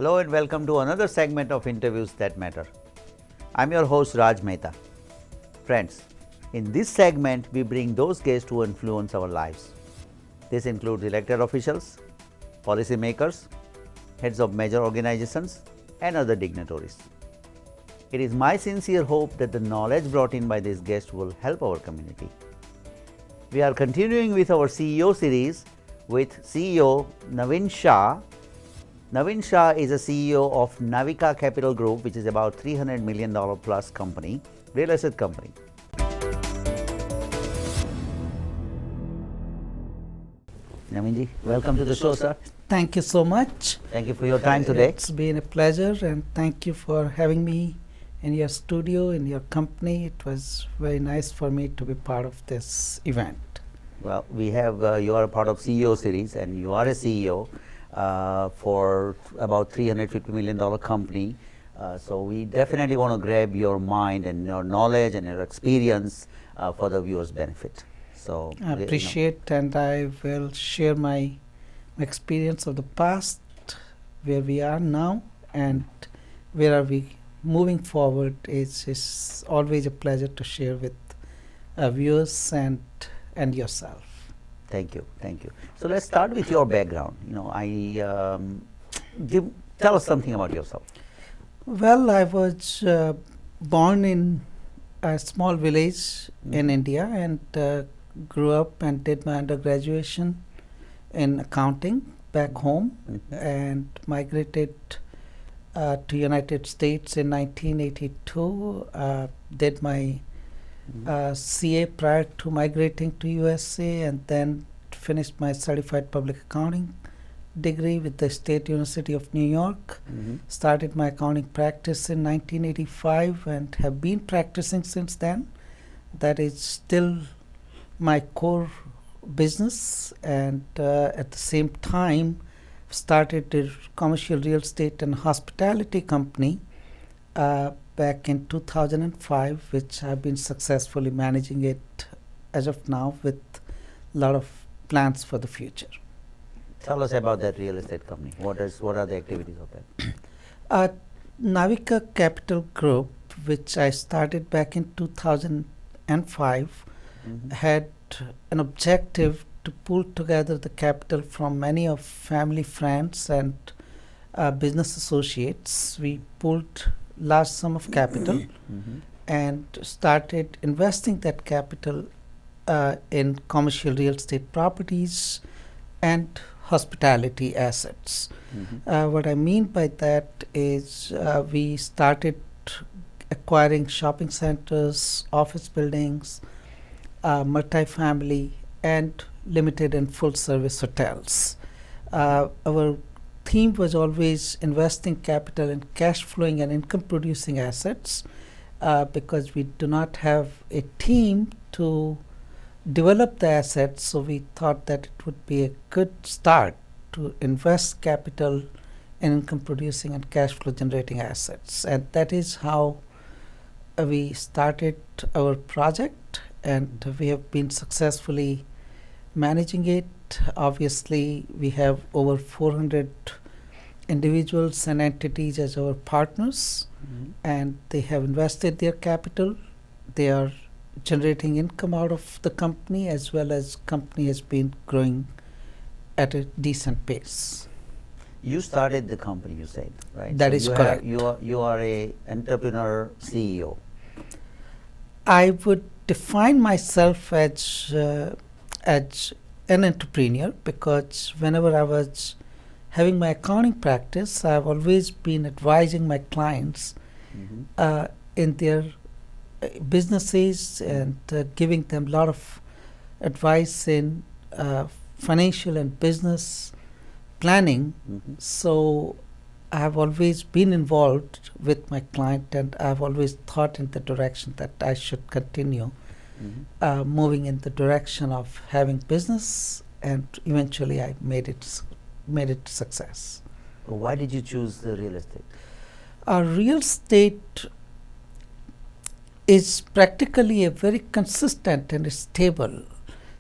Hello and welcome to another segment of Interviews That Matter. I'm your host Raj Mehta. Friends, in this segment we bring those guests who influence our lives. This includes elected officials, policy makers, heads of major organizations and other dignitaries. It is my sincere hope that the knowledge brought in by these guests will help our community. We are continuing with our CEO series with CEO Naveen Shah. Naveen Shah is a CEO of Navika Capital Group, which is about $300 million plus company, real estate company. Naveenji, welcome to the show, sir. Thank you so much. Thank you for your time today. It's been a pleasure, and thank you for having me in your studio, in your company. It was very nice for me to be part of this event. Well, we have, you are a part of CEO series and you are a CEO for about $350 million company. So we definitely want to grab your mind and your knowledge and your experience for the viewers' benefit. So I appreciate, and I will share my experience of the past, where we are now, and where are we moving forward. It's always a pleasure to share with viewers and yourself. Thank you, thank you. So let's start with your background. Tell us something about yourself. Well, I was born in a small village in India, and grew up and did my undergraduate in accounting back home, and migrated to United States in 1982. Did my CA prior to migrating to USA, and then finished my certified public accounting degree with the State University of New York. Started my accounting practice in 1985 and have been practicing since then. That is still my core business, and at the same time started a commercial real estate and hospitality company back in 2005, which I've been successfully managing it as of now, with a lot of plans for the future. Tell us about that real estate company. What are the activities of that? Navika Capital Group, which I started back in 2005, had an objective to pull together the capital from many of family, friends, and business associates. We pulled large sum of capital and started investing that capital in commercial real estate properties and hospitality assets. What I mean by that is we started acquiring shopping centers, office buildings, multifamily, and limited and full service hotels. Our theme was always investing capital in cash flowing and income producing assets, because we do not have a team to develop the assets, so we thought that it would be a good start to invest capital in income producing and cash flow generating assets. And that is how we started our project, and we have been successfully managing it. Obviously, we have over 400 individuals and entities as our partners, and they have invested their capital. They are generating income out of the company, as well as company has been growing at a decent pace. You started the company, you said, right? That is correct. You are a entrepreneur CEO. I would define myself as an entrepreneur, because whenever I was having my accounting practice, I've always been advising my clients in their businesses, and giving them a lot of advice in financial and business planning. So I have always been involved with my client, and I've always thought in the direction that I should continue moving in the direction of having business, and eventually I made it success. Why did you choose the real estate? Real estate is practically a very consistent and stable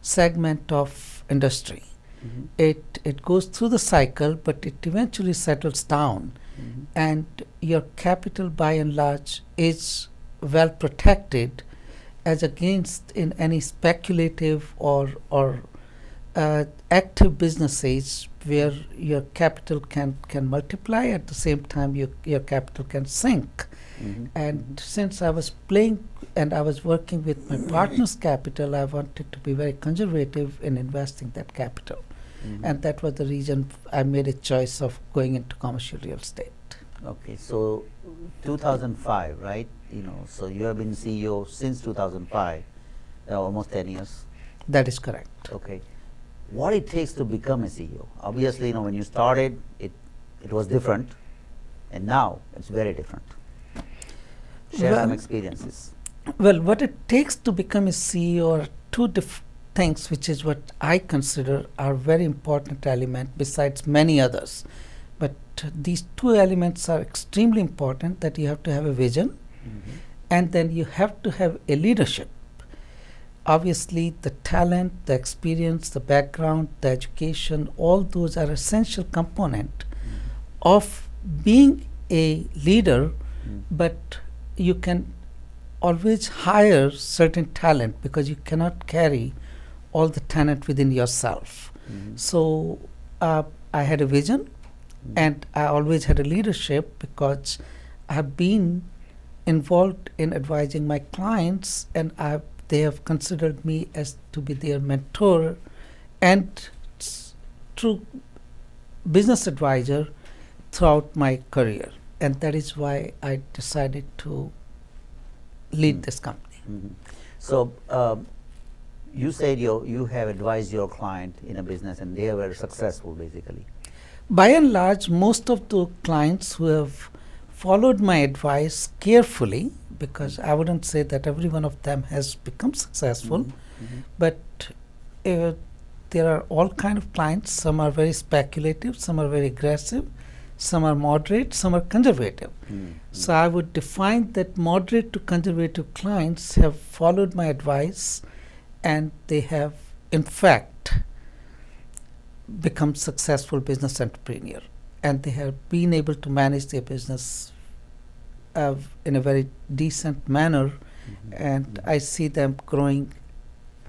segment of industry. It goes through the cycle, but it eventually settles down and your capital by and large is well protected as against in any speculative or active businesses where your capital can multiply, at the same time your capital can sink. And since I was playing and I was working with my partner's capital, I wanted to be very conservative in investing that capital. And that was the reason I made a choice of going into commercial real estate. Okay, so 2005, right? So you have been CEO since 2005, almost 10 years. That is correct. Okay, what it takes to become a CEO? Obviously, when you started, it was different, and now it's very different. Share some experiences. Well, what it takes to become a CEO are two things, which is what I consider are very important element besides many others. But these two elements are extremely important, that you have to have a vision and then you have to have a leadership. Obviously, the talent, the experience, the background, the education, all those are essential component of being a leader, but you can always hire certain talent because you cannot carry all the talent within yourself. So I had a vision and I always had a leadership because I have been involved in advising my clients, and they have considered me as to be their mentor and true business advisor throughout my career. And that is why I decided to lead this company. So you said you have advised your client in a business and they were successful basically. By and large, most of the clients who have followed my advice carefully, because I wouldn't say that every one of them has become successful, but there are all kind of clients. Some are very speculative, some are very aggressive, some are moderate, some are conservative. So I would define that moderate to conservative clients have followed my advice and they have in fact become successful business entrepreneur, and they have been able to manage their business in a very decent manner, and I see them growing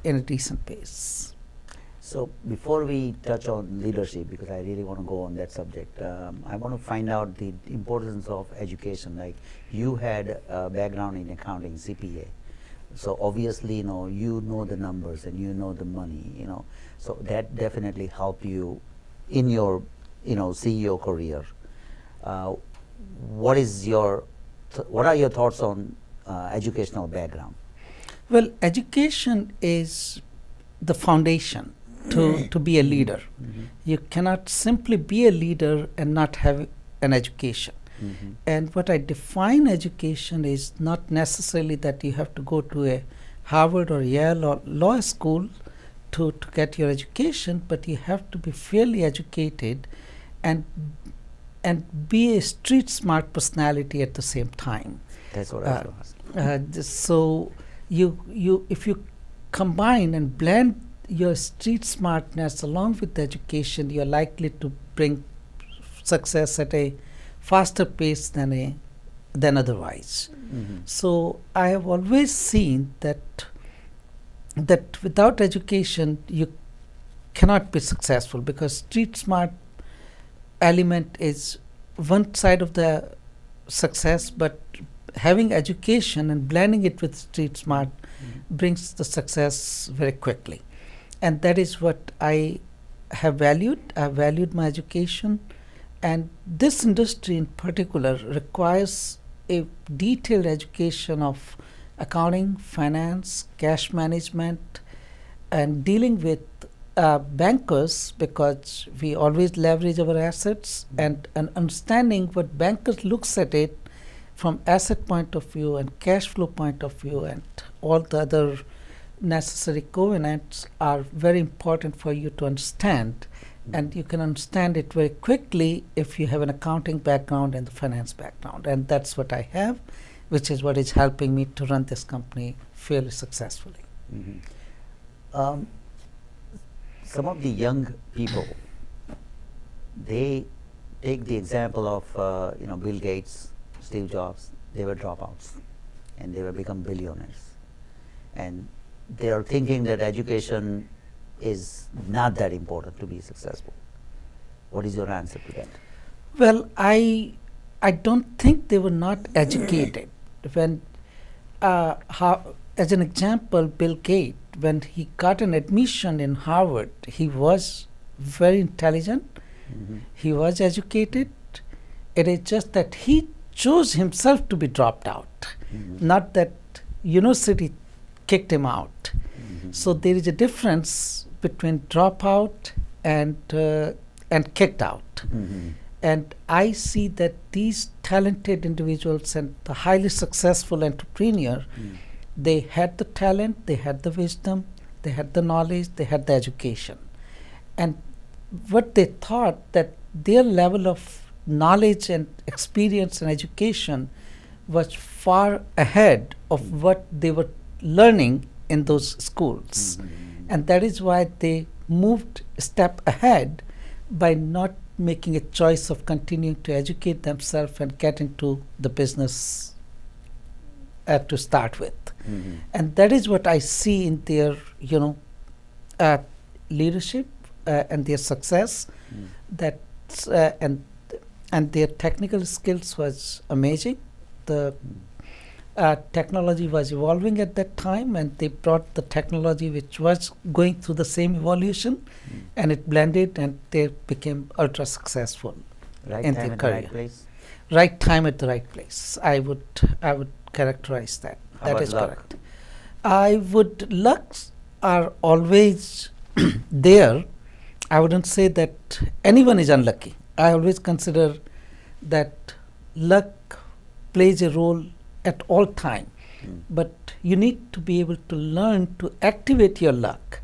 in a decent pace. So before we touch on leadership, because I really want to go on that subject, I want to find out the importance of education. Like you had a background in accounting, CPA. So obviously, you know the numbers and you know the money, so that definitely helped you in your, CEO career. What are your thoughts on educational background? Well, education is the foundation to be a leader. You cannot simply be a leader and not have an education. And what I define education is not necessarily that you have to go to a Harvard or Yale or law school to get your education, but you have to be fairly educated and be a street smart personality at the same time. That's what I was asking. So if you combine and blend your street smartness along with the education, you're likely to bring success at a faster pace than otherwise. So I have always seen that without education you cannot be successful, because street smart element is one side of the success, but having education and blending it with street smart brings the success very quickly. And that is what I have valued. I have valued my education, and this industry in particular requires a detailed education of accounting, finance, cash management, and dealing with bankers, because we always leverage our assets, and understanding what bankers looks at it from asset point of view and cash flow point of view, and all the other necessary covenants are very important for you to understand. And you can understand it very quickly if you have an accounting background and the finance background. And that's what I have, which is what is helping me to run this company fairly successfully. Some of the young people, they Take the example of Bill Gates, Steve Jobs. They were dropouts, and they were become billionaires, and they are thinking that education is not that important to be successful. What is your answer to that? Well, I don't think they were not educated. When how, as an example, Bill Gates, when he got an admission in Harvard, he was very intelligent. Mm-hmm. He was educated. It is just that he chose himself to be dropped out, Mm-hmm. not that university kicked him out. Mm-hmm. So there is a difference between dropout and kicked out. Mm-hmm. And I see that these talented individuals and the highly successful entrepreneur, they had the talent, they had the wisdom, they had the knowledge, they had the education. And what they thought, that their level of knowledge and experience and education was far ahead of what they were learning in those schools. Mm-hmm. And that is why they moved a step ahead by not making a choice of continuing to educate themselves and get into the business to start with. Mm-hmm. And that is what I see in their leadership and their success. That and their technical skills was amazing. The technology was evolving at that time, and they brought the technology which was going through the same evolution, and it blended, and they became ultra successful Right in time their at the career. right place. Right time at the right place. I would characterize that. How That about is luck? correct. I would lucks are always there. I wouldn't say that anyone is unlucky. I always consider that luck plays a role at all time, but you need to be able to learn to activate your luck,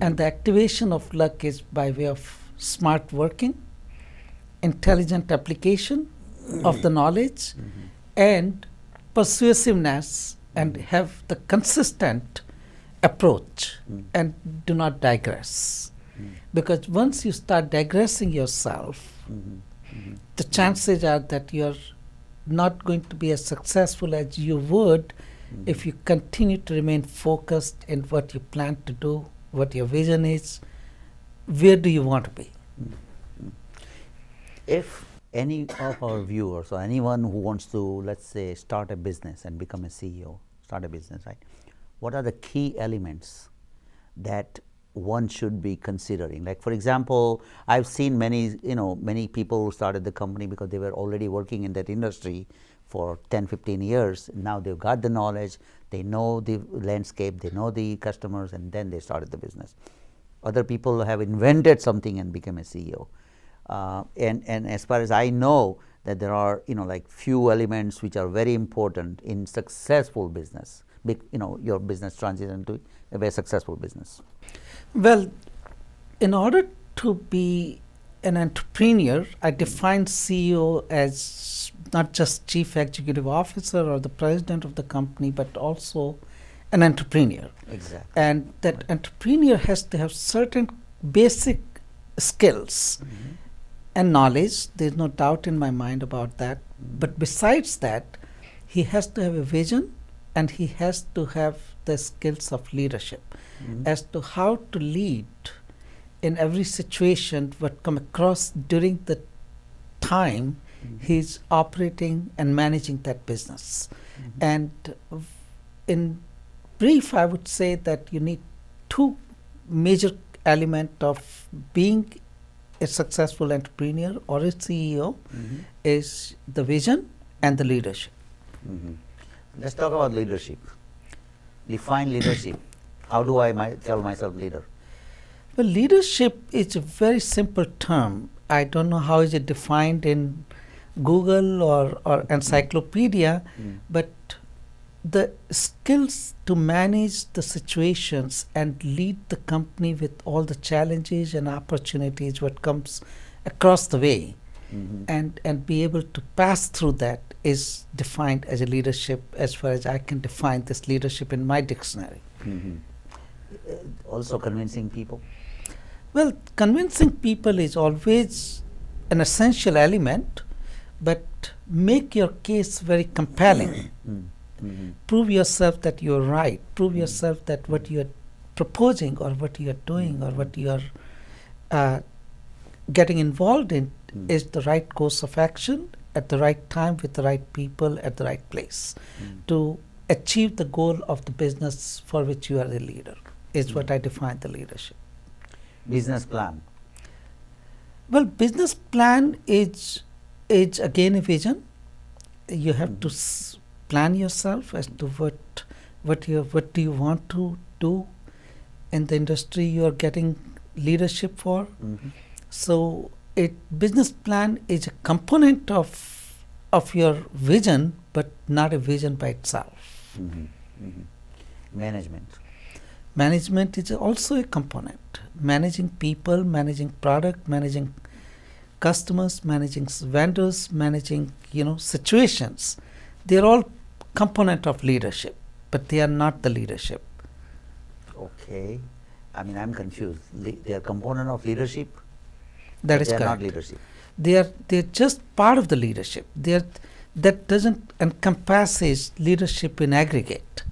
and the activation of luck is by way of smart working, intelligent application of the knowledge, and persuasiveness, and have the consistent approach and do not digress. Because once you start digressing yourself, the chances are that you're not going to be as successful as you would if you continue to remain focused in what you plan to do, what your vision is, where do you want to be. If any of our viewers or anyone who wants to, let's say, start a business and become a CEO, start a business, right? What are the key elements that one should be considering? Like, for example, I've seen many people who started the company because they were already working in that industry for 10, 15 years. Now they've got the knowledge, they know the landscape, they know the customers, and then they started the business. Other people have invented something and become a CEO. And as far as I know, that there are like few elements which are very important in successful business. Your business transition to a very successful business. Well, in order to be an entrepreneur, I define CEO as not just chief executive officer or the president of the company, but also an entrepreneur. Exactly. And that entrepreneur has to have certain basic skills and knowledge. There's no doubt in my mind about that. But besides that, he has to have a vision, and he has to have the skills of leadership as to how to lead in every situation what come across during the time he's operating and managing that business. And in brief, I would say that you need two major elements of being a successful entrepreneur or a CEO is the vision and the leadership. Let's talk about leadership. Define leadership. How do I tell myself leader? Well, leadership is a very simple term. I don't know how is it defined in Google or encyclopedia, but the skills to manage the situations and lead the company with all the challenges and opportunities what comes across the way, and be able to pass through that is defined as a leadership as far as I can define this leadership in my dictionary. Also convincing people. Well, convincing people is always an essential element, but make your case very compelling. Prove yourself that you're right. Prove yourself that what you're proposing or what you're doing or what you're getting involved in is the right course of action at the right time with the right people at the right place to achieve the goal of the business for which you are the leader is what I define the leadership. Business plan. Well, business plan is again a vision. You have to plan yourself as to what do you want to do in the industry you are getting leadership for. So business plan is a component of your vision, but not a vision by itself. Management is also a component. Managing people, managing product, managing customers, managing vendors, managing situations. They're all component of leadership, but they are not the leadership. Okay. I mean, I'm confused. They are component of leadership? That is correct. They are not leadership. They're just part of the leadership. That doesn't encompasses leadership in aggregate.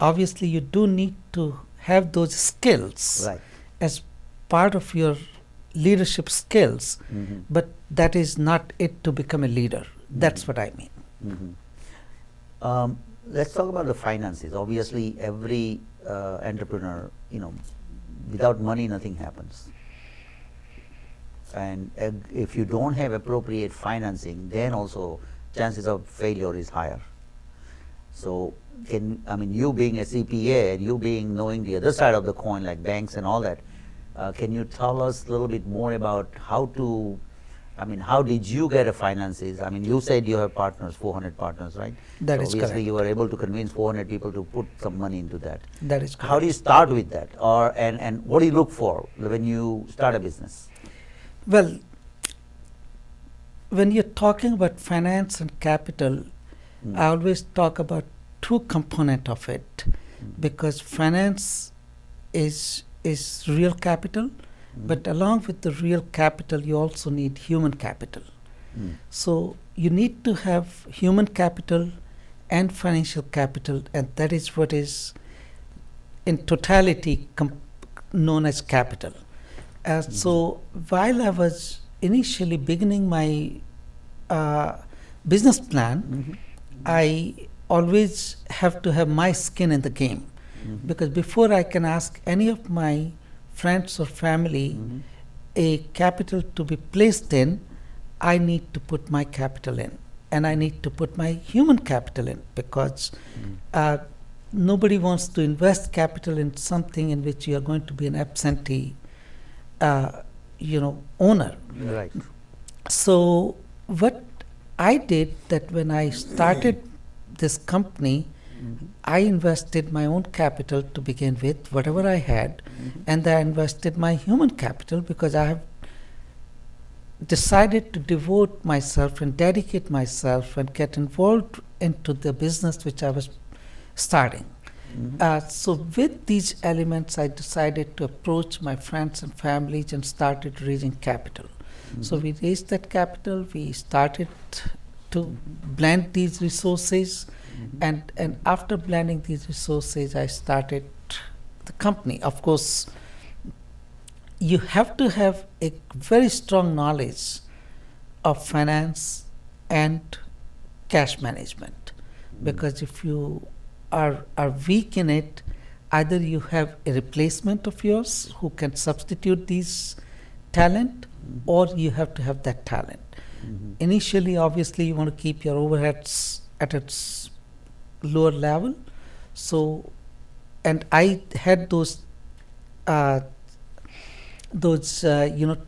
Obviously, you do need to have those skills as part of your leadership skills, but that is not it to become a leader. That's what I mean. Let's talk about the finances. Obviously, every entrepreneur, without money, nothing happens. And if you don't have appropriate financing, then also chances of failure is higher. So, you being a CPA and you knowing the other side of the coin, like banks and all that, can you tell us a little bit more about how did you get a finances? You said you have partners, 400 partners, right? That is correct. Obviously, you were able to convince 400 people to put some money into that. That is correct. How do you start with that? And what do you look for when you start a business? Well, when you're talking about finance and capital, I always talk about two components of it, because finance is real capital, but along with the real capital, you also need human capital. So you need to have human capital and financial capital, and that is what is in totality known as capital. So while I was initially beginning my business plan, I always have to have my skin in the game, because before I can ask any of my friends or family a capital to be placed in, I need to put my capital in, and I need to put my human capital in, because nobody wants to invest capital in something in which you are going to be an absentee owner. Right. So what I did, that when I started this company, I invested my own capital to begin with, whatever I had, and I invested my human capital because I have decided to devote myself and dedicate myself and get involved into the business which I was starting. So with these elements, I decided to approach my friends and families and started raising capital. So we raised that capital, we started to blend these resources, and after blending these resources, I started the company. Of course, you have to have a very strong knowledge of finance and cash management, because if you are weak in it, either you have a replacement of yours who can substitute these talent, or you have to have that talent. Initially, obviously, you want to keep your overheads at its lower level. So, and I had those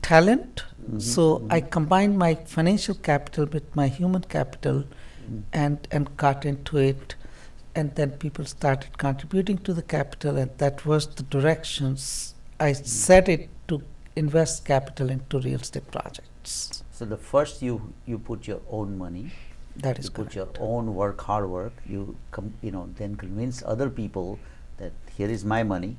talent. So I combined my financial capital with my human capital, and got into it. And then people started contributing to the capital, and that was the directions I set it to invest capital into real estate projects. So the first you put your own money. That is you correct. put your own hard work. You then convince other people that here is my money,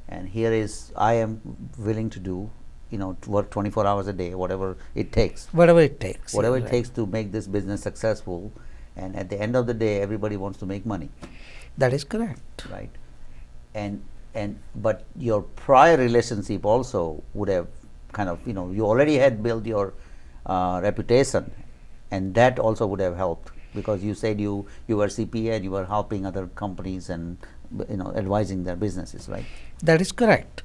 and here is I am willing to do to work 24 hours a day, whatever it takes. Whatever it takes. Whatever yeah, it takes to make this business successful. And at the end of the day, everybody wants to make money, That is correct. right? And but your prior relationship also would have kind of, you already had built your reputation, and that also would have helped, because you said you were CPA and you were helping other companies and advising their businesses, right? That is correct.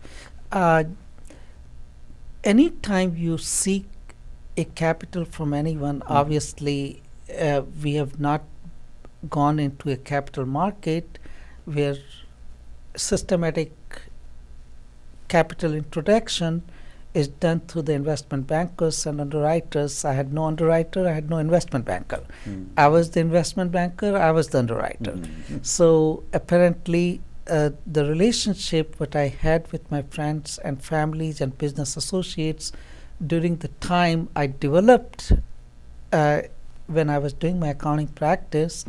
Anytime you seek a capital from anyone, obviously we have not gone into a capital market where systematic capital introduction is done through the investment bankers and underwriters. I had no underwriter, I had no investment banker. I was the investment banker, I was the underwriter. So apparently the relationship that I had with my friends and families and business associates during the time I developed when I was doing my accounting practice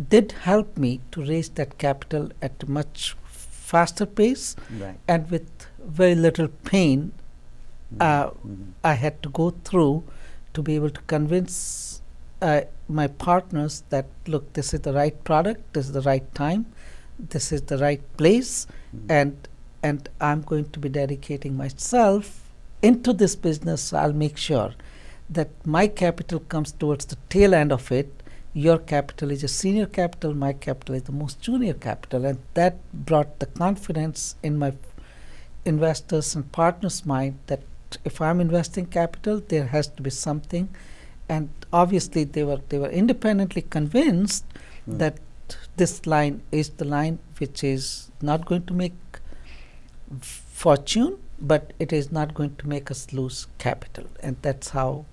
did help me to raise that capital at a much faster pace, Right. and with very little pain I had to go through to be able to convince my partners that, look, this is the right product, this is the right time, this is the right place, and I'm going to be dedicating myself into this business. So I'll make sure that my capital comes towards the tail end of it. Your capital is a senior capital, my capital is the most junior capital, and that brought the confidence in my investors and partners' mind that if I'm investing capital, there has to be something. And obviously they were independently convinced that this line is the line which is not going to make fortune, but it is not going to make us lose capital. And that's how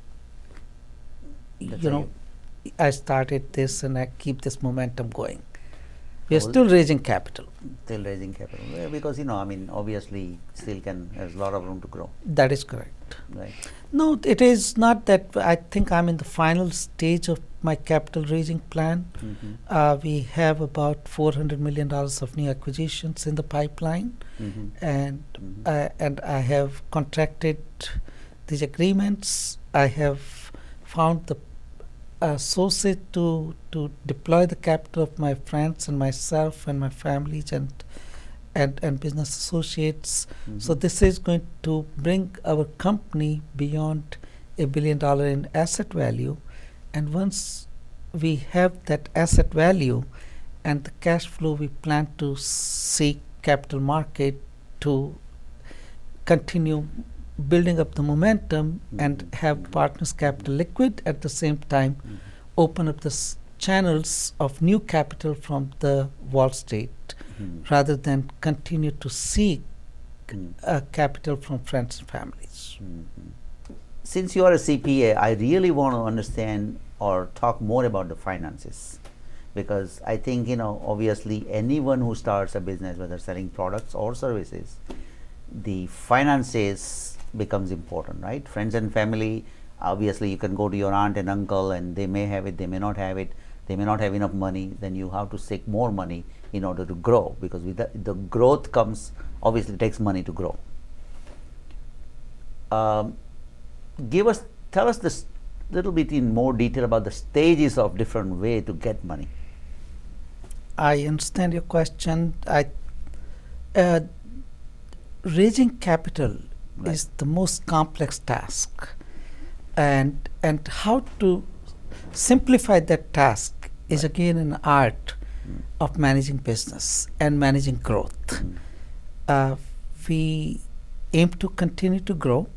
I started this, and I keep this momentum going. We are still raising capital. Still raising capital. Yeah, because obviously still there's a lot of room to grow. That is correct. Right. No, it is not that. I think I'm in the final stage of my capital raising plan. We have about $400 million of new acquisitions in the pipeline, and I have contracted these agreements. I have found the sources to deploy the capital of my friends and myself and my families and business associates. So this is going to bring our company beyond $1 billion in asset value. And once we have that asset value and the cash flow, we plan to seek capital market to continue building up the momentum and have partners capital liquid, at the same time open up the channels of new capital from the Wall Street, rather than continue to seek capital from friends and families. Since you are a CPA, I really want to understand or talk more about the finances, because I think obviously anyone who starts a business, whether selling products or services, the finances becomes important, right? Friends and family, obviously you can go to your aunt and uncle and they may have it, they may not have it, they may not have enough money, then you have to seek more money in order to grow, because with the growth comes, obviously it takes money to grow. Tell us this little bit in more detail about the stages of different way to get money. I understand your question. Raising capital is the most complex task, and how to simplify that task is again an art of managing business and managing growth. We aim to continue to grow,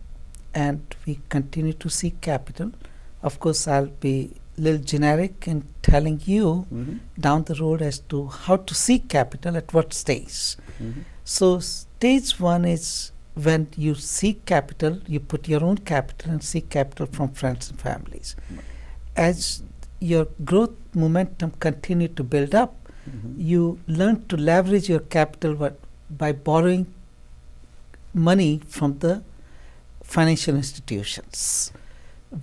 and we continue to seek capital. Of course, I'll be a little generic in telling you down the road as to how to seek capital at what stage. So stage one is when you seek capital, you put your own capital and seek capital from friends and families. As your growth momentum continue to build up, you learn to leverage your capital by borrowing money from the financial institutions.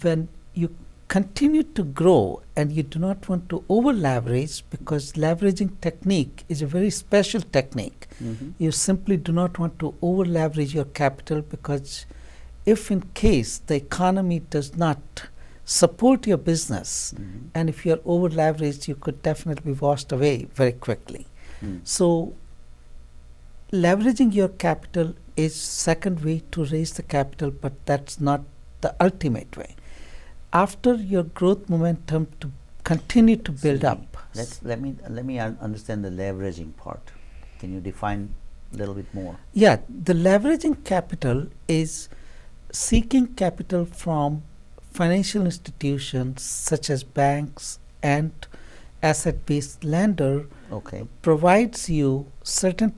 When you continue to grow and you do not want to over leverage, because leveraging technique is a very special technique. You simply do not want to over leverage your capital, because if in case the economy does not support your business, and if you're over leveraged, you could definitely be washed away very quickly. So leveraging your capital is second way to raise the capital, but that's not the ultimate way. After your growth momentum to continue to build up. Let me understand the leveraging part. Can you define a little bit more? Yeah, the leveraging capital is seeking capital from financial institutions such as banks and asset-based lender. Okay. Provides you certain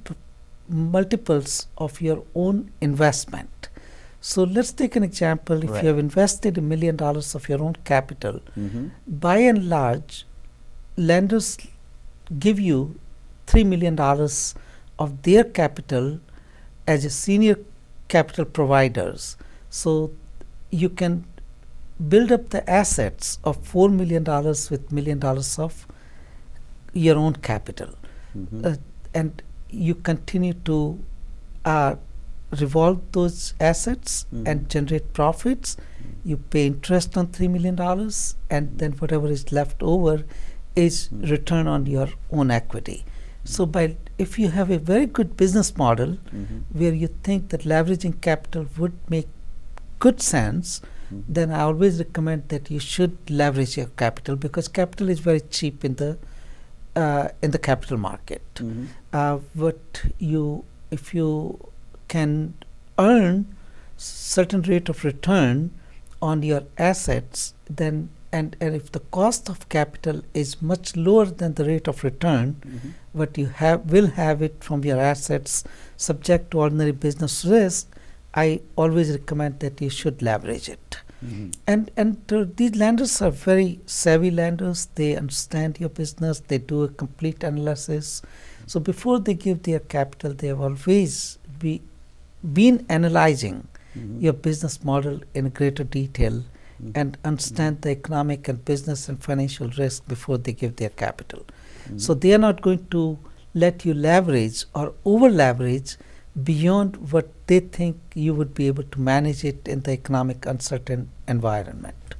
multiples of your own investment. So let's take an example. If you have invested $1 million of your own capital, by and large, lenders give you $3 million of their capital as a senior capital providers. So you can build up the assets of $4 million with $1 million of your own capital. And you continue to revolve those assets and generate profits. You pay interest on $3 million, and then whatever is left over is return on your own equity. So if you have a very good business model where you think that leveraging capital would make good sense, then I always recommend that you should leverage your capital, because capital is very cheap in the capital market. If you can earn certain rate of return on your assets, then and if the cost of capital is much lower than the rate of return, what you will have it from your assets subject to ordinary business risk, I always recommend that you should leverage it. And these lenders are very savvy lenders. They understand your business. They do a complete analysis. So before they give their capital, they have always been analyzing your business model in greater detail and understand the economic and business and financial risk before they give their capital. So they are not going to let you leverage or over leverage beyond what they think you would be able to manage it in the economic uncertain environment.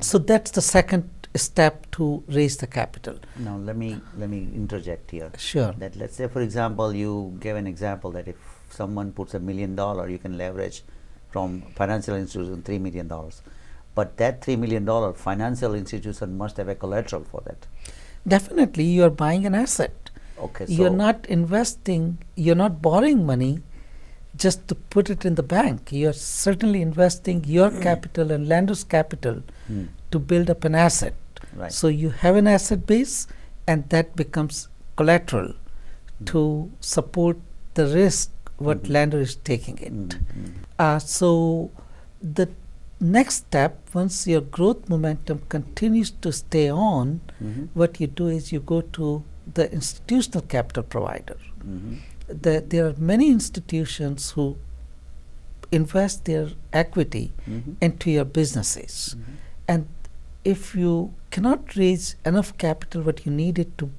So that's the second step to raise the capital. Now let me interject here. Sure. That let's say, for example, you gave an example that if someone puts $1 million, you can leverage from financial institution $3 million. But that $3 million financial institution must have a collateral for that. Definitely, you are buying an asset. Okay, You're not investing, you're not borrowing money just to put it in the bank. You're certainly investing your capital and lender's capital to build up an asset. Right. So you have an asset base, and that becomes collateral to support the risk what lender is taking it. So the next step, once your growth momentum continues to stay on, what you do is you go to the institutional capital provider. There are many institutions who invest their equity into your businesses. And if you cannot raise enough capital what you needed to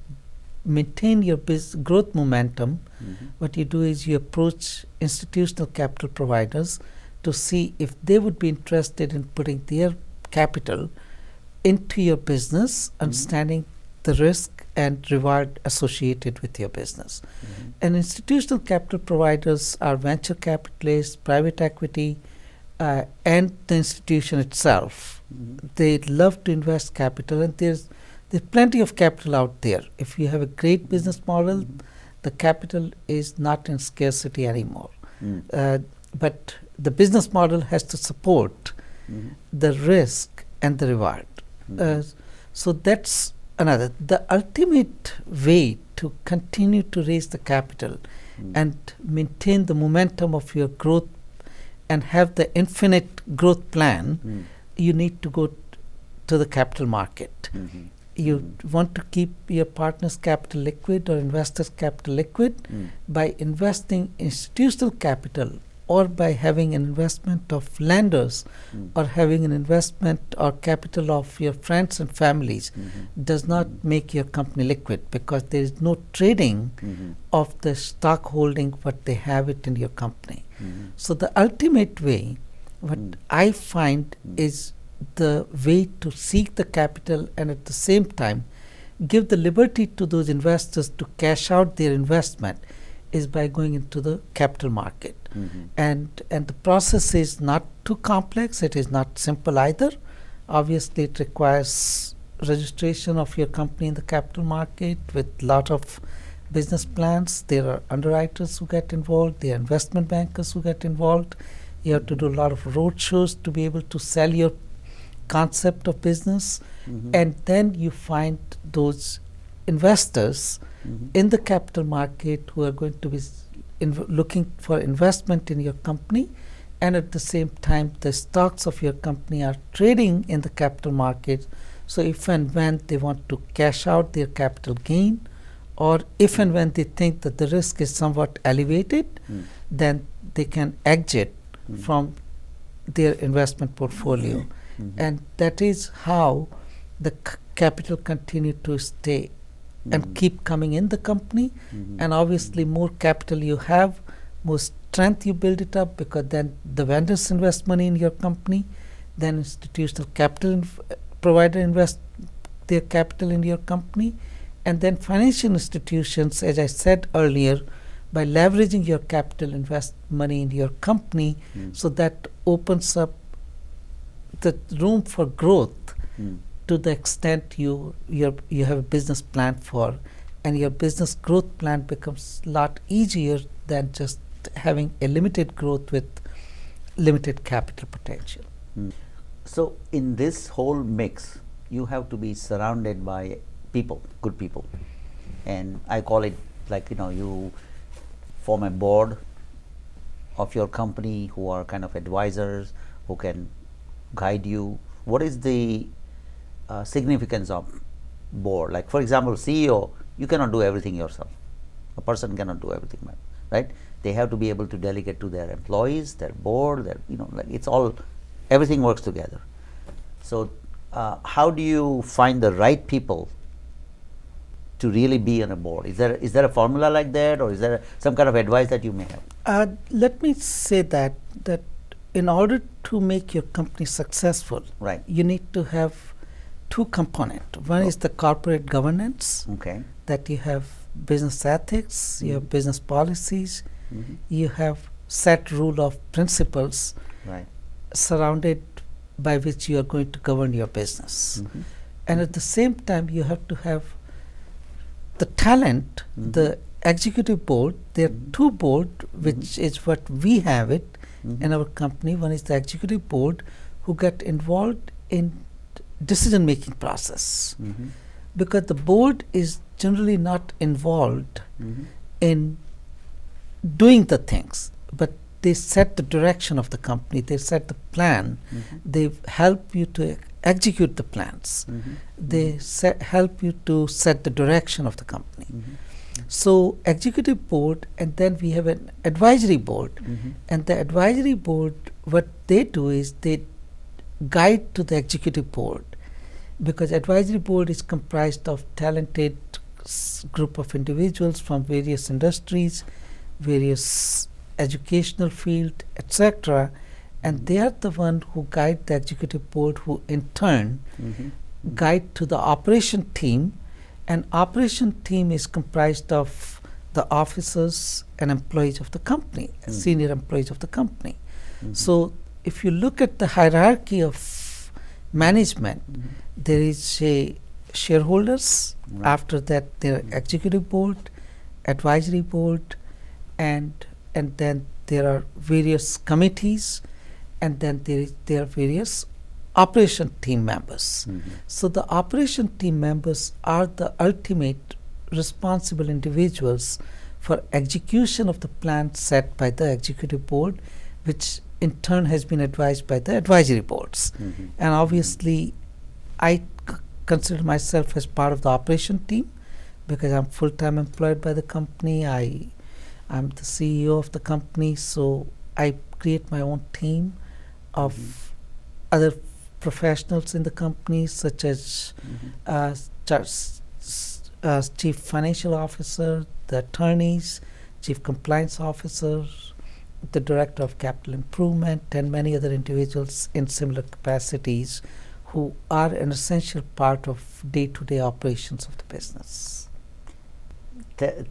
maintain your growth momentum, what you do is you approach institutional capital providers to see if they would be interested in putting their capital into your business, understanding the risk and reward associated with your business. And institutional capital providers are venture capitalists, private equity, and the institution itself. They love to invest capital, and there's plenty of capital out there. If you have a great business model, the capital is not in scarcity anymore. But the business model has to support the risk and the reward. So that's another. The ultimate way to continue to raise the capital and maintain the momentum of your growth and have the infinite growth plan, you need to go to the capital market. You want to keep your partner's capital liquid or investor's capital liquid by investing institutional capital, or by having an investment of lenders, or having an investment or capital of your friends and families, does not make your company liquid, because there is no trading of the stock holding what they have it in your company. So the ultimate way, what I find is the way to seek the capital and at the same time give the liberty to those investors to cash out their investment is by going into the capital market. And the process is not too complex, it is not simple either. Obviously it requires registration of your company in the capital market with lot of business plans. There are underwriters who get involved, there are investment bankers who get involved. You have to do a lot of road shows to be able to sell your concept of business, and then you find those investors in the capital market who are going to be looking for investment in your company, and at the same time the stocks of your company are trading in the capital market. So if and when they want to cash out their capital gain, or if and when they think that the risk is somewhat elevated, then they can exit from their investment portfolio. And that is how the capital continue to stay and keep coming in the company. And obviously more capital you have, more strength you build it up, because then the vendors invest money in your company, then institutional capital provider invest their capital in your company, and then financial institutions, as I said earlier, by leveraging your capital, invest money in your company. So that opens up the room for growth to the extent you have a business plan for, and your business growth plan becomes a lot easier than just having a limited growth with limited capital potential. So in this whole mix, you have to be surrounded by people, good people, and I call it like, you form a board of your company who are kind of advisors who can guide you. What is the significance of board? Like, for example, CEO, you cannot do everything yourself. A person cannot do everything, right? They have to be able to delegate to their employees, their board, like it's all, everything works together. So how do you find the right people to really be on a board? Is there a formula like that, or is there some kind of advice that you may have? Let me say that in order to make your company successful, right, you need to have two components. One is the corporate governance, that you have business ethics, you have business policies, you have set rule of principles surrounded by which you are going to govern your business. And at the same time, you have to have the talent, the executive board. There are two board, which is what we have it in our company. One is the executive board who get involved in decision making process, because the board is generally not involved in doing the things, but they set the direction of the company, they set the plan, they help you to execute the plans, they help you to set the direction of the company. So executive board, and then we have an advisory board, and the advisory board, what they do is they guide to the executive board, because advisory board is comprised of talented group of individuals from various industries, various educational field, etc., and they are the one who guide the executive board, who in turn guide to the operation team, and operation team is comprised of the officers and employees of the company, senior employees of the company. So if you look at the hierarchy of management, there is a shareholders, after that there are executive board, advisory board, and then there are various committees, and then there are various operation team members. So the operation team members are the ultimate responsible individuals for execution of the plan set by the executive board, which in turn has been advised by the advisory boards. And obviously I consider myself as part of the operation team, because I'm full-time employed by the company. I'm the CEO of the company, so I create my own team of other professionals in the company, such as chief financial officer, the attorneys, chief compliance officer, the director of capital improvement, and many other individuals in similar capacities who are an essential part of day-to-day operations of the business.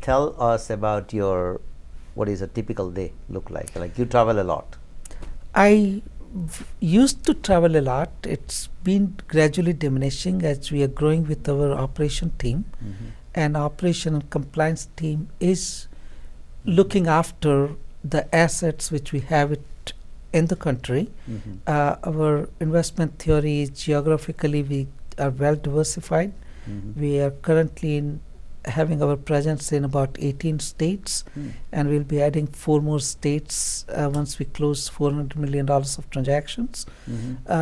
Tell us about what is a typical day look like? Like you travel a lot. I used to travel a lot. It's been gradually diminishing as we are growing with our operation team. And operation and compliance team is looking after the assets which we have it in the country. Our investment theory is geographically we are well diversified. We are currently having our presence in about 18 states, and we'll be adding 4 more states once we close $400 million of transactions.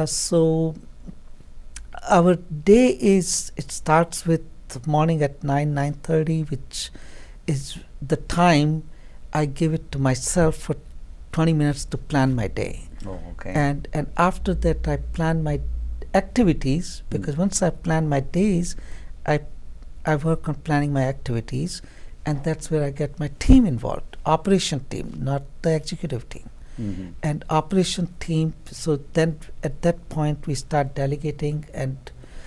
So our day it starts with morning at 9:30, which is the time I give it to myself for 20 minutes to plan my day. Oh, okay. And after that I plan my activities, because once I plan my days, I work on planning my activities, and that's where I get my team involved, operation team, not the executive team. And operation team, so then at that point we start delegating and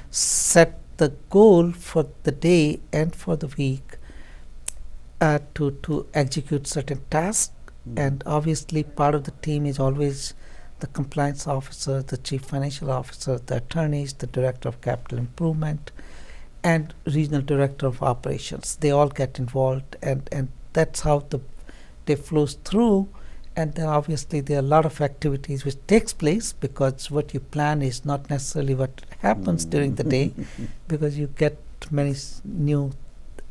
set the goal for the day and for the week to execute certain tasks. And obviously part of the team is always the compliance officer, the chief financial officer, the attorneys, the director of capital improvement, and regional director of operations. They all get involved, and that's how the day flows through. And then obviously there are a lot of activities which takes place, because what you plan is not necessarily what happens during the day, because you get many new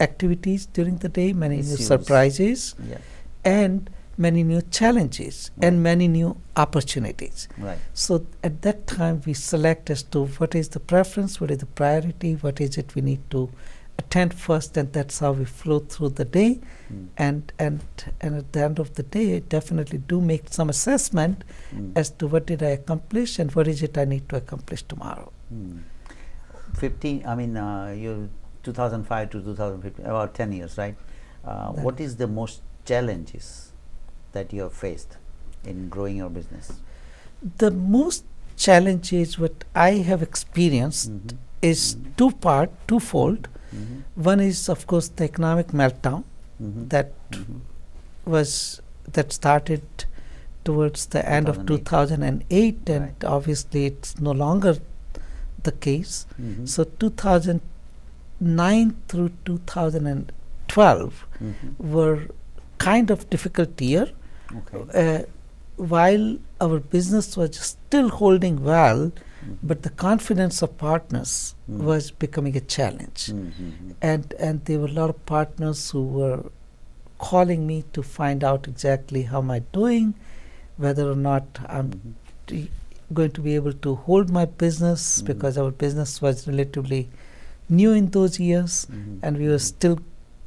activities during the day, many new surprises, and many new challenges, and many new opportunities. So at that time we select as to what is the preference, what is the priority, what is it we need to attend first, and that's how we flow through the day. And at the end of the day, I definitely do make some assessment as to what did I accomplish and what is it I need to accomplish tomorrow. 2005 to 2015, about 10 years, right? What is the most challenges that you have faced in growing your business? The most challenges what I have experienced is twofold. One is, of course, the economic meltdown that started towards the end of 2008, and obviously it's no longer the case. So 2009 through 2012 were kind of difficult year. While our business was still holding well, but the confidence of partners was becoming a challenge. And there were a lot of partners who were calling me to find out exactly how am I doing, whether or not I'm going to be able to hold my business, because our business was relatively new in those years, and we were still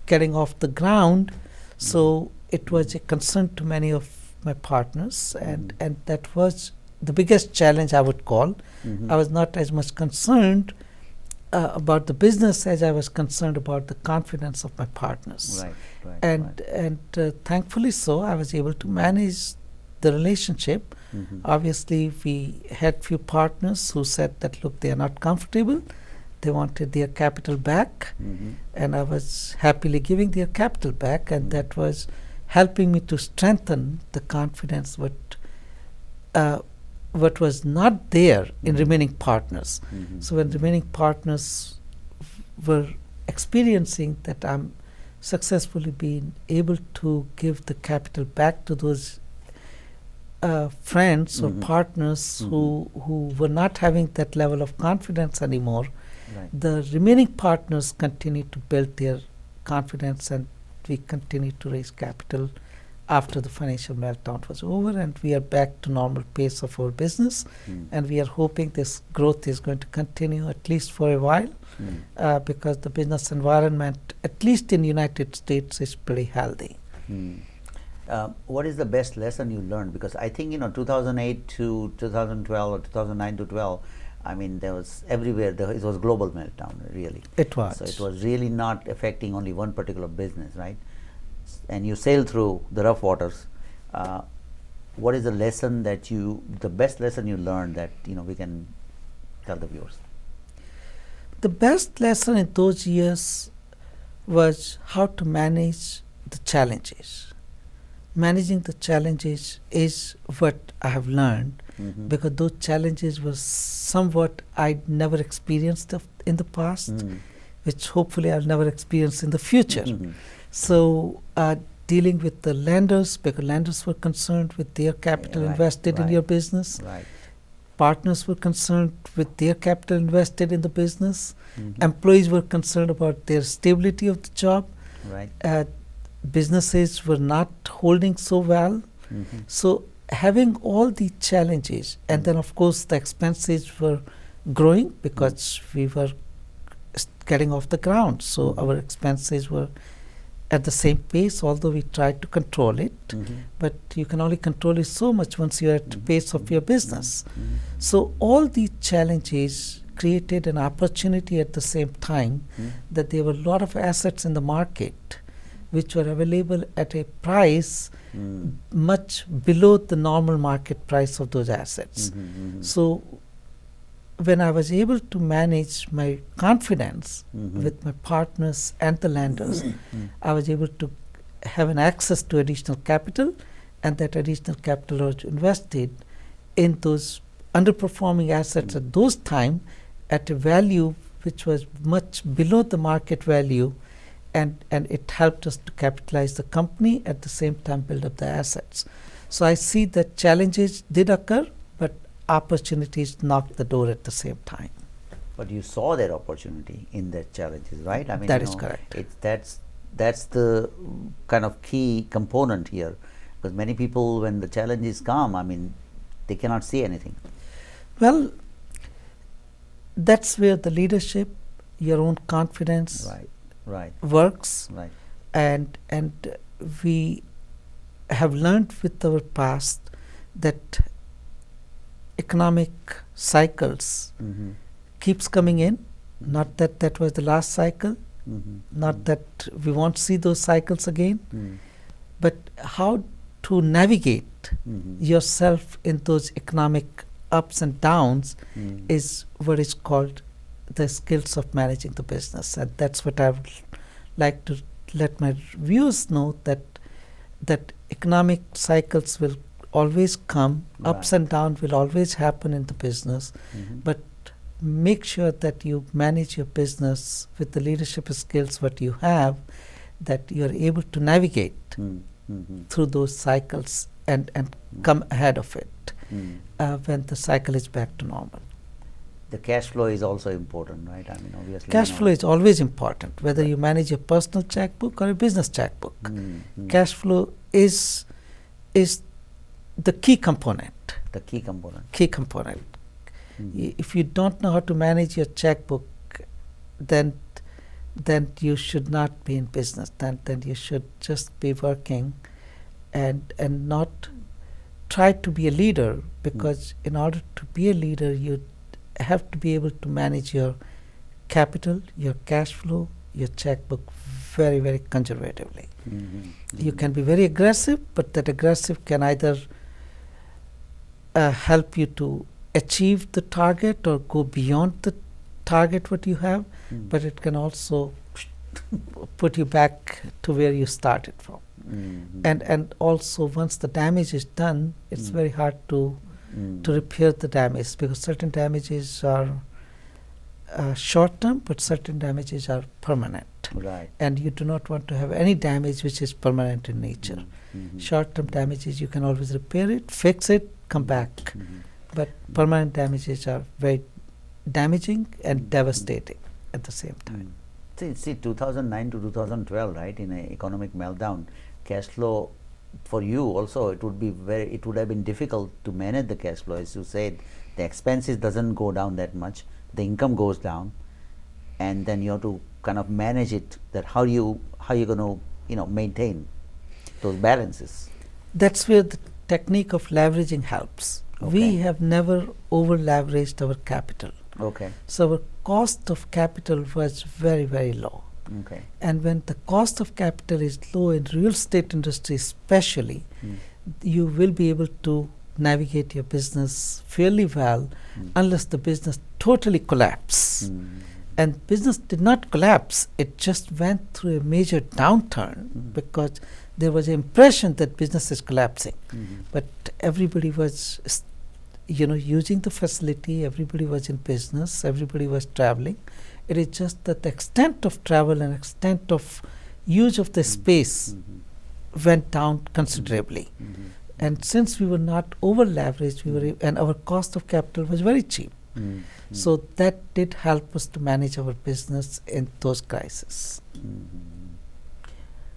getting off the ground. So it was a concern to many of my partners, and that was the biggest challenge I would call. I was not as much concerned about the business as I was concerned about the confidence of my partners. And thankfully so, I was able to manage the relationship. Obviously, we had few partners who said that, look, they are not comfortable. They wanted their capital back, and I was happily giving their capital back, and that was helping me to strengthen the confidence what was not there in remaining partners. So when remaining partners were experiencing that I'm successfully being able to give the capital back to those friends or partners who were not having that level of confidence anymore, the remaining partners continued to build their confidence, and we continued to raise capital after the financial meltdown was over, and we are back to normal pace of our business. And we are hoping this growth is going to continue at least for a while, because the business environment, at least in the United States, is pretty healthy. What is the best lesson you learned? Because I think 2008 to 2012 or 2009 to 12, I mean, there was everywhere, it was global meltdown, really. It was. So it was really not affecting only one particular business, right? And you sailed through the rough waters. what is the lesson that the best lesson you learned that we can tell the viewers? The best lesson in those years was how to manage the challenges. Managing the challenges is what I have learned, because those challenges were somewhat I'd never experienced in the past, which hopefully I'll never experience in the future. So dealing with the lenders, because lenders were concerned with their capital invested in your business. Partners were concerned with their capital invested in the business. Employees were concerned about their stability of the job. Businesses were not holding so well. So having all the challenges, and then of course the expenses were growing because we were getting off the ground. So our expenses were at the same pace, although we tried to control it. But you can only control it so much once you're at the pace of your business. So all these challenges created an opportunity at the same time that there were a lot of assets in the market which were available at a price much below the normal market price of those assets. So when I was able to manage my confidence with my partners and the lenders, I was able to have an access to additional capital, and that additional capital was invested in those underperforming assets at those time at a value which was much below the market value, and it helped us to capitalize the company, at the same time build up the assets. So I see that challenges did occur, but opportunities knocked the door at the same time. But you saw that opportunity in the challenges, right? I mean, that is correct. That's the kind of key component here, because many people, when the challenges come, I mean, they cannot see anything. Well, that's where the leadership, your own confidence works. And we have learned with our past that economic cycles keeps coming in. Not that that was the last cycle, not that we won't see those cycles again, but how to navigate yourself in those economic ups and downs is what is called the skills of managing the business. And that's what I would like to let my viewers know, that economic cycles will always come, ups and downs will always happen in the business, but make sure that you manage your business with the leadership skills what you have, that you are able to navigate through those cycles and come ahead of it when the cycle is back to normal. The cash flow is also important, right? I mean, obviously. Cash flow is always important, whether you manage a personal checkbook or a business checkbook. Cash flow is the key component. The key component. Key component. If you don't know how to manage your checkbook, then you should not be in business. Then you should just be working and not try to be a leader, because in order to be a leader, you have to be able to manage your capital, your cash flow, your checkbook very, very conservatively. You can be very aggressive, but that aggressive can either help you to achieve the target or go beyond the target what you have, but it can also put you back to where you started from. And also, once the damage is done, it's very hard to repair the damage, because certain damages are short term, but certain damages are permanent. And you do not want to have any damage which is permanent in nature. Short term damages, you can always repair it, fix it, come back. But permanent damages are very damaging and devastating at the same time. See, 2009 to 2012, right, in an economic meltdown, cash flow for you also, it would have been difficult to manage the cash flow. As you said, the expenses doesn't go down that much, the income goes down, and then you have to kind of manage it, that how you going to maintain those balances. That's where the technique of leveraging helps. We have never over leveraged our capital. So our cost of capital was very, very low. Okay. And when the cost of capital is low in real estate industry especially, you will be able to navigate your business fairly well unless the business totally collapse. And business did not collapse, it just went through a major downturn because there was an impression that business is collapsing. But everybody was using the facility, everybody was in business, everybody was traveling. It is just that the extent of travel and extent of use of the space went down considerably. And since we were not over leveraged, and our cost of capital was very cheap. So that did help us to manage our business in those crises.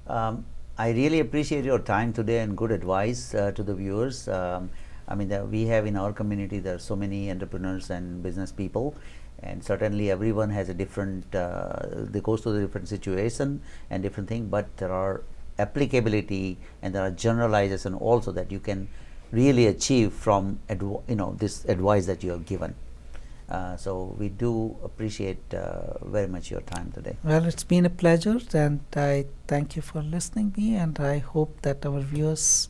I really appreciate your time today and good advice to the viewers. I mean, we have in our community, there are so many entrepreneurs and business people, and certainly everyone has a different, they goes through a different situation and different thing, but there are applicability and there are generalization also that you can really achieve from this advice that you have given. So we do appreciate very much your time today. Well, it's been a pleasure, and I thank you for listening me, and I hope that our viewers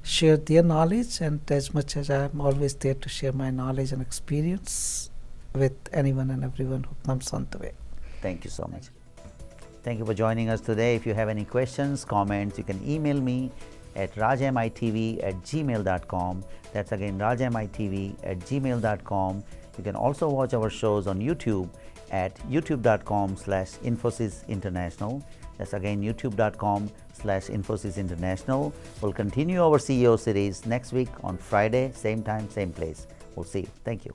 share their knowledge, and as much as I'm always there to share my knowledge and experience with anyone and everyone who comes on the way. Thank you so much. Thank you for joining us today. If you have any questions, comments, you can email me at rajmitv@gmail.com. That's again rajmitv@gmail.com. You can also watch our shows on YouTube at youtube.com/Infosys International. That's again youtube.com/Infosys International. We'll continue our CEO series next week on Friday, same time, same place. We'll see you. Thank you.